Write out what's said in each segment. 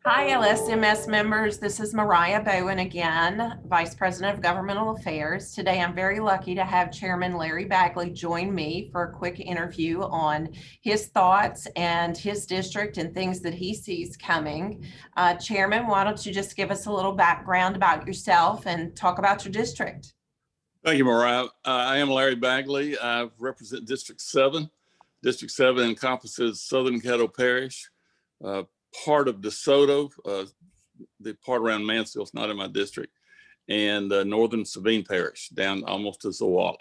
Hi, LSMS members. This is Mariah Bowen again, Vice President of Governmental Affairs. Today, I'm very lucky to have Chairman Larry Bagley join me for a quick interview on his thoughts and his district and things that he sees coming. Chairman, why don't you just give us a little background about yourself and talk about your district? Thank you, Mariah. I am Larry Bagley. I represent District 7. District 7 encompasses Southern Caddo Parish, part of DeSoto, the part around Mansfield is not in my district, and Northern Sabine Parish, down almost to Zwolle.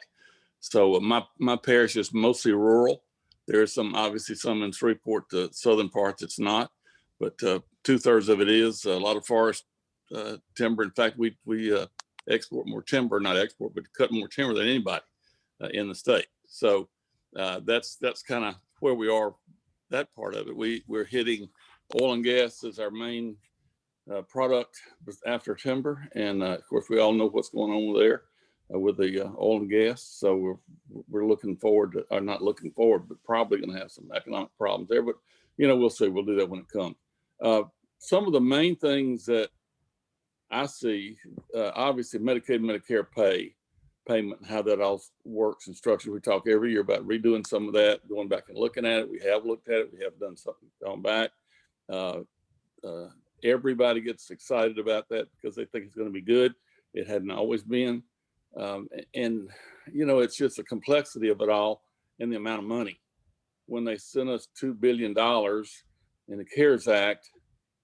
So my parish is mostly rural. There is obviously some in Shreveport, the southern part that's not, but 2/3 of it is a lot of forest timber. In fact, we export more timber, not export, but cut more timber than anybody in the state. So that's kind of where we are, that part of it. We're hitting oil and gas as our main product after timber. And of course, we all know what's going on there with the oil and gas. So we're looking forward to, or not looking forward, but probably going to have some economic problems there. But, we'll see. We'll do that when it comes. Some of the main things that I see, obviously Medicaid, Medicare payment, and how that all works and structured. We talk every year about redoing some of that, going back and looking at it. We have looked at it. We have done something going back. Everybody gets excited about that because they think it's going to be good. It hadn't always been. And it's just the complexity of it all and the amount of money. When they sent us $2 billion in the CARES Act,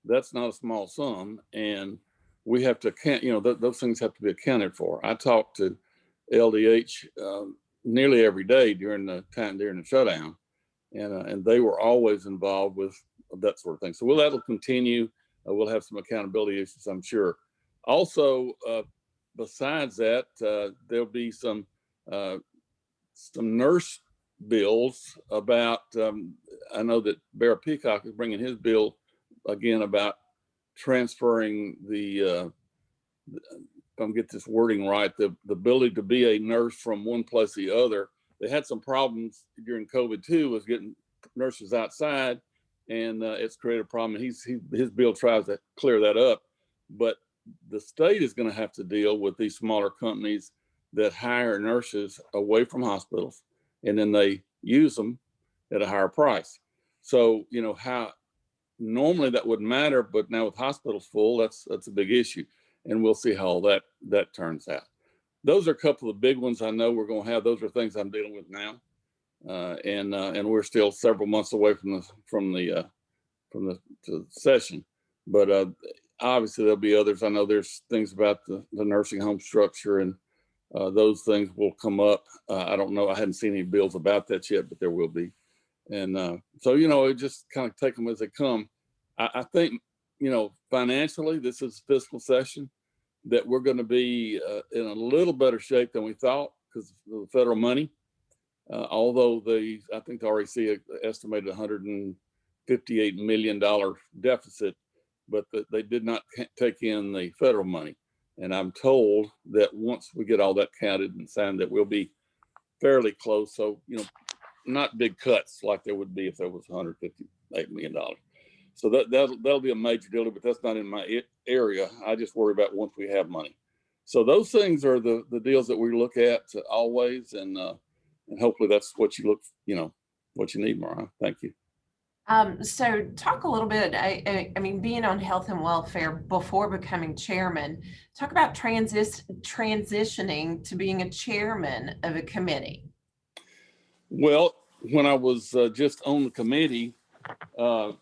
that's not a small sum. And we have to account, those things have to be accounted for. I talk to LDH nearly every day during the shutdown, and they were always involved with that sort of thing. So that'll continue. We'll have some accountability issues, I'm sure. Also, besides that, there'll be some nurse bills about. I know that Bear Peacock is bringing his bill again about transferring the. If I'm get this wording right, the ability to be a nurse from one place to the other. They had some problems during COVID too, was getting nurses outside, and it's created a problem. His bill tries to clear that up, but the state is going to have to deal with these smaller companies that hire nurses away from hospitals, and then they use them at a higher price. So how normally that wouldn't matter, but now with hospitals full, that's a big issue. And we'll see how all that turns out. Those are a couple of big ones I know we're going to have. Those are things I'm dealing with now, and we're still several months away from the session. But obviously there'll be others. I know there's things about the nursing home structure, and those things will come up. I don't know. I hadn't seen any bills about that yet, but there will be. And so it just kind of take them as they come. I think financially, this is fiscal session that we're going to be in a little better shape than we thought because of the federal money. Although I think the REC estimated $158 million deficit, but they did not take in the federal money. And I'm told that once we get all that counted and signed, that we'll be fairly close. So, not big cuts like there would be if there was $158 million. So that'll be a major deal, but that's not in my area. I just worry about once we have money. So those things are the deals that we look at always, and hopefully that's what you what you need, Mariah. Thank you. So talk a little bit, I mean, being on health and welfare before becoming chairman, talk about transitioning to being a chairman of a committee. Well, when I was just on the committee, I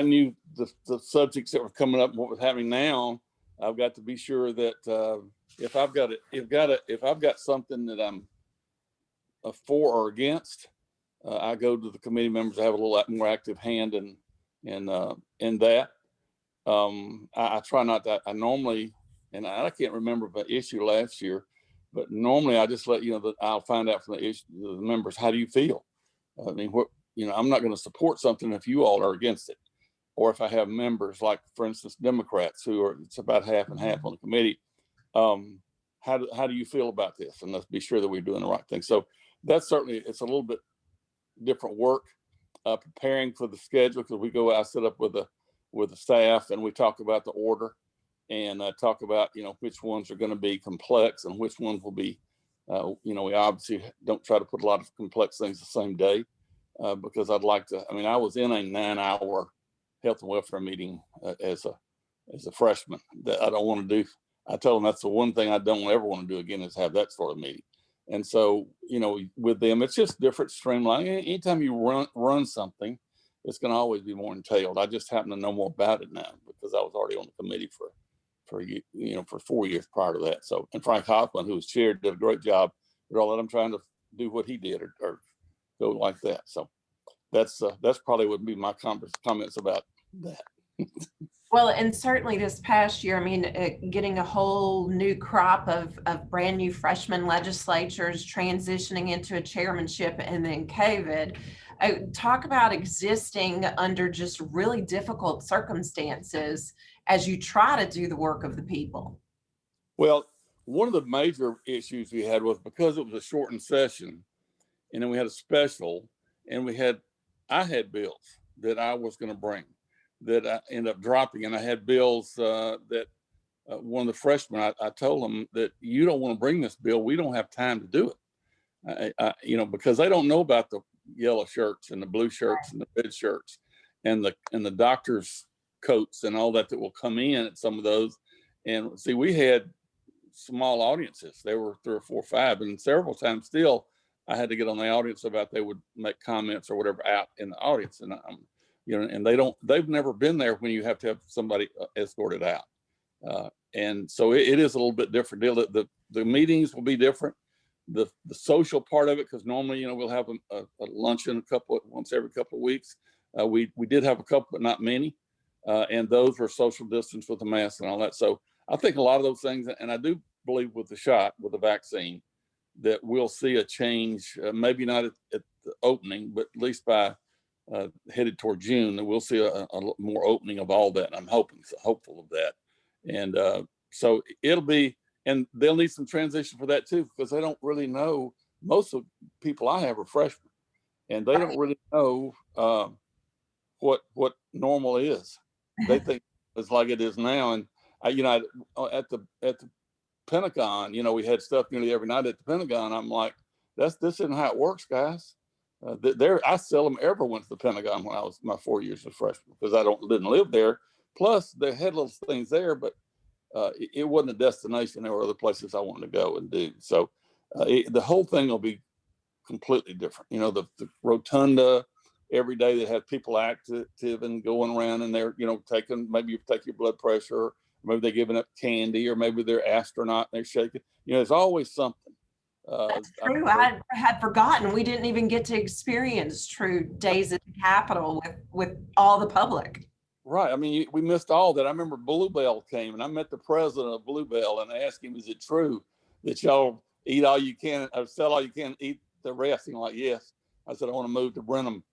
knew the subjects that were coming up and what was happening now. I've got to be sure that if I've got something that I'm for or against, I go to the committee members to have a little more active hand in that. I try not to. I normally, and I can't remember the issue last year, but normally I just let that I'll find out from the members, how do you feel? I mean, I'm not going to support something if you all are against it, or if I have members like, for instance, Democrats it's about half and half on the committee. How do you feel about this? And let's be sure that we're doing the right thing. So that's certainly, it's a little bit different work preparing for the schedule, because I set up with with the staff, and we talk about the order and talk about, which ones are going to be complex and which ones will be, we obviously don't try to put a lot of complex things the same day because I was in a 9-hour health and welfare meeting as a freshman that I don't want to do. I told them that's the one thing I don't ever want to do again is have that sort of meeting. And so, with them, it's just different streamlining. Anytime you run something, it's going to always be more entailed. I just happen to know more about it now because I was already on the committee for 4 years prior to that. So, and Frank Hoffman, who was chair, did a great job with all that. I'm trying to do what he did or go like that. So that's probably would be my comments about that. Well, and certainly this past year, I mean, getting a whole new crop of brand new freshman legislatures transitioning into a chairmanship and then COVID. Talk about existing under just really difficult circumstances as you try to do the work of the people. Well, one of the major issues we had was because it was a shortened session, and then we had a special, and I had bills that I was going to bring that I ended up dropping, and I had bills that one of the freshmen, I told them that you don't want to bring this bill. We don't have time to do it, because they don't know about the yellow shirts and the blue shirts and the red shirts and the doctor's coats and all that will come in at some of those. And see, we had small audiences. There were 3 or 4 or 5, and several times still I had to get on the audience about they would make comments or whatever out in the audience. And and they've never been there when you have to have somebody escorted out. And so it is a little bit different deal. The meetings will be different. The social part of it, because normally, we'll have a luncheon once every couple of weeks. We did have a couple, but not many. And those were social distance with the mask and all that. So I think a lot of those things, and I do believe with the vaccine, that we'll see a change, maybe not at the opening, but at least by headed toward June, and we'll see a more opening of all that. I'm hopeful of that. And so it'll be, and they'll need some transition for that too, because they don't really know. Most of the people I have are freshmen, and they don't really know what normal is. They think it's like it is now. And at the Pentagon, we had stuff nearly every night at the Pentagon. I'm like, this isn't how it works, guys. I seldom ever went to the Pentagon when I was my 4 years as a freshman because I didn't live there. Plus, they had little things there, but it wasn't a destination. There were other places I wanted to go and do. So the whole thing will be completely different. The rotunda every day they have people active and going around, and they're maybe you take your blood pressure, or maybe they're giving up candy, or maybe they're astronaut and they're shaking. There's always something. That's true. I had forgotten we didn't even get to experience true days at the Capitol with all the public. Right. I mean, we missed all that. I remember Bluebell came, and I met the president of Bluebell, and I asked him, "Is it true that y'all eat all you can, or sell all you can, eat the rest?" And like, "Yes." I said, "I want to move to Brenham."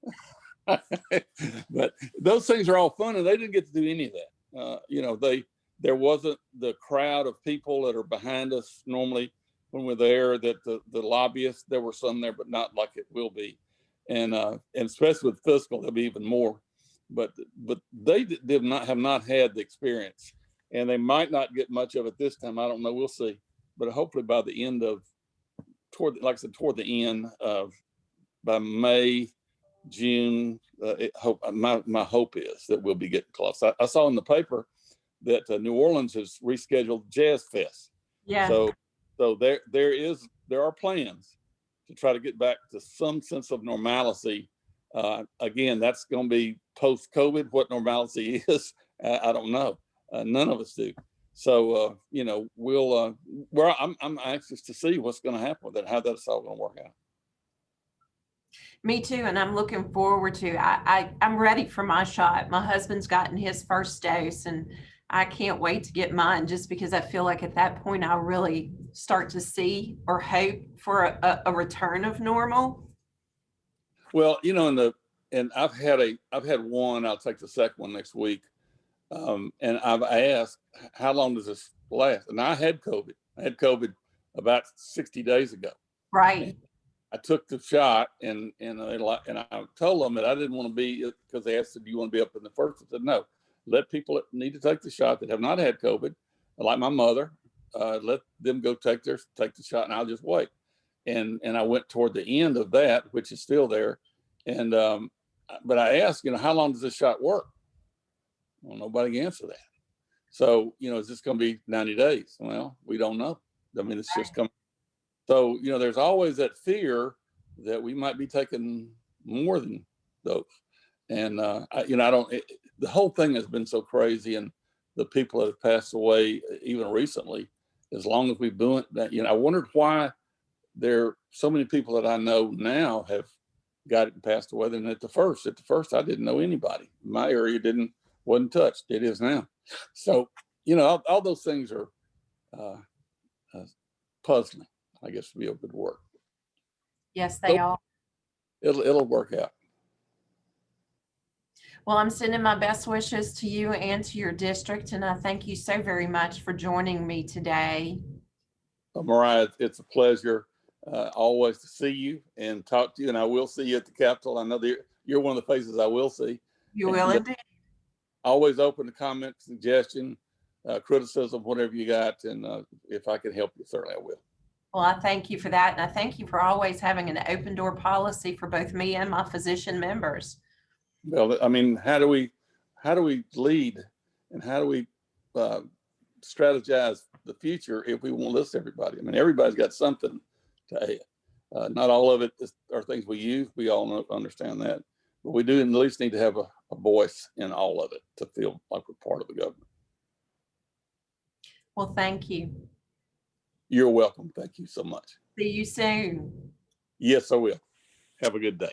But those things are all fun, and they didn't get to do any of that. There wasn't the crowd of people that are behind us normally when we're there, that the lobbyists, there were some there, but not like it will be. And especially with fiscal, there'll be even more. But they have not had the experience, and they might not get much of it this time. I don't know. We'll see. But hopefully by the end of, toward the end of, by May, June, my hope is that we'll be getting close. I saw in the paper that New Orleans has rescheduled Jazz Fest. Yeah. So there are plans to try to get back to some sense of normalcy. Again, that's going to be post-COVID. What normalcy is, I don't know. None of us do. So I'm anxious to see what's going to happen with it, how that's all going to work out. Me too, and I'm looking forward to. I'm ready for my shot. My husband's gotten his first dose, and I can't wait to get mine, just because I feel like at that point I'll really start to see or hope for a return of normal. Well, and I've had one. I'll take the second one next week. And I've asked, how long does this last? And I had COVID. I had COVID about 60 days ago. Right. And I took the shot, and I told them that I didn't want to be, because they asked, "Do you want to be up in the first?" I said, "No, let people that need to take the shot that have not had COVID, like my mother, let them go take the shot, and I'll just wait. And I went toward the end of that, which is still there. And but I asked, how long does this shot work? Well, nobody can answer that. So, is this going to be 90 days? Well, we don't know. I mean, it's just coming. So, there's always that fear that we might be taking more than those. And, I don't, the whole thing has been so crazy, and the people that have passed away, even recently, as long as we've been that, I wondered why there are so many people that I know now have got it and passed away than at the first. At the first, I didn't know anybody. My area wasn't touched. It is now. So, all those things are puzzling, I guess would be a good word. Yes, they are. It'll work out. Well, I'm sending my best wishes to you and to your district, and I thank you so very much for joining me today. Mariah, it's a pleasure always to see you and talk to you, and I will see you at the Capitol. I know that you're one of the faces I will see. You will indeed. Always open to comment, suggestion, criticism, whatever you got, and if I can help you, certainly I will. Well, I thank you for that, and I thank you for always having an open door policy for both me and my physician members. Well, I mean, how do we lead, and how do we strategize the future if we won't listen to everybody? I mean, everybody's got something to add. Not all of it are things we use. We all understand that, but we do at least need to have a voice in all of it to feel like we're part of the government. Well, thank you. You're welcome. Thank you so much. See you soon. Yes, I will. Have a good day.